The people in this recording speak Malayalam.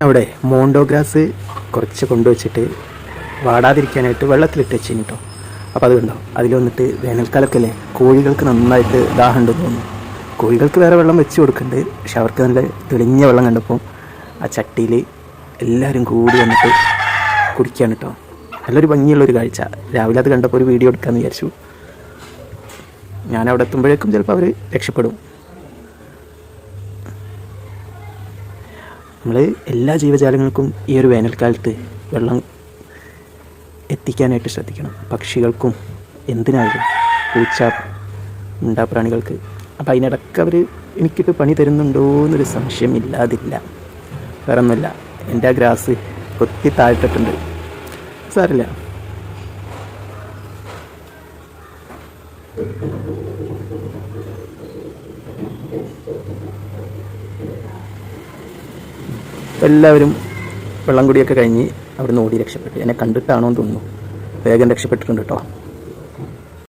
അവിടെ മോണ്ടോ ഗ്രാസ് കുറച്ച് കൊണ്ടുവച്ചിട്ട് വാടാതിരിക്കാനായിട്ട് വെള്ളത്തിലിട്ട് വെച്ചിന് കേട്ടോ. അപ്പോൾ അത് കണ്ടോ, അതിൽ വന്നിട്ട് വേനൽക്കാലമൊക്കെ കോഴികൾക്ക് നന്നായിട്ട് ദാഹമുണ്ട് തോന്നുന്നു. കോഴികൾക്ക് വേറെ വെള്ളം വെച്ച് കൊടുക്കുന്നുണ്ട്, പക്ഷെ അവർക്ക് നല്ല തെളിഞ്ഞ വെള്ളം കണ്ടപ്പോൾ ആ ചട്ടിയിൽ എല്ലാവരും കൂടി വന്നിട്ട് കുടിക്കുകയാണ് കേട്ടോ. നല്ലൊരു ഭംഗിയുള്ളൊരു കാഴ്ച. രാവിലെ അത് കണ്ടപ്പോൾ ഒരു വീഡിയോ എടുക്കാമെന്ന് വിചാരിച്ചു. ഞാൻ അവിടെ എത്തുമ്പോഴേക്കും ചിലപ്പോൾ അവർ രക്ഷപ്പെടും. നമ്മൾ എല്ലാ ജീവജാലങ്ങൾക്കും ഈ ഒരു വേനൽക്കാലത്ത് വെള്ളം എത്തിക്കാനായിട്ട് ശ്രദ്ധിക്കണം. പക്ഷികൾക്കും എന്തിനായാലും, പൂച്ച മിണ്ടാപ്രാണികൾക്ക്. അപ്പോൾ അതിനിടയ്ക്ക് അവർ എനിക്കിട്ട് പണി തരുന്നുണ്ടോ എന്നൊരു സംശയം ഇല്ലാതില്ല. വേറെ ഒന്നുമില്ല, എൻ്റെ ആ ഗ്രാസ് കൊത്തി താഴ്ത്തിട്ടുണ്ട്, സാരില്ല. എല്ലാവരും വെള്ളം കുടിയൊക്കെ കഴിഞ്ഞ് അവിടെ നിന്ന് ഓടി രക്ഷപ്പെട്ടു. എന്നെ കണ്ടിട്ടാണോ എന്ന് തോന്നുന്നു, വേഗം രക്ഷപ്പെട്ടിട്ടുണ്ട് കേട്ടോ.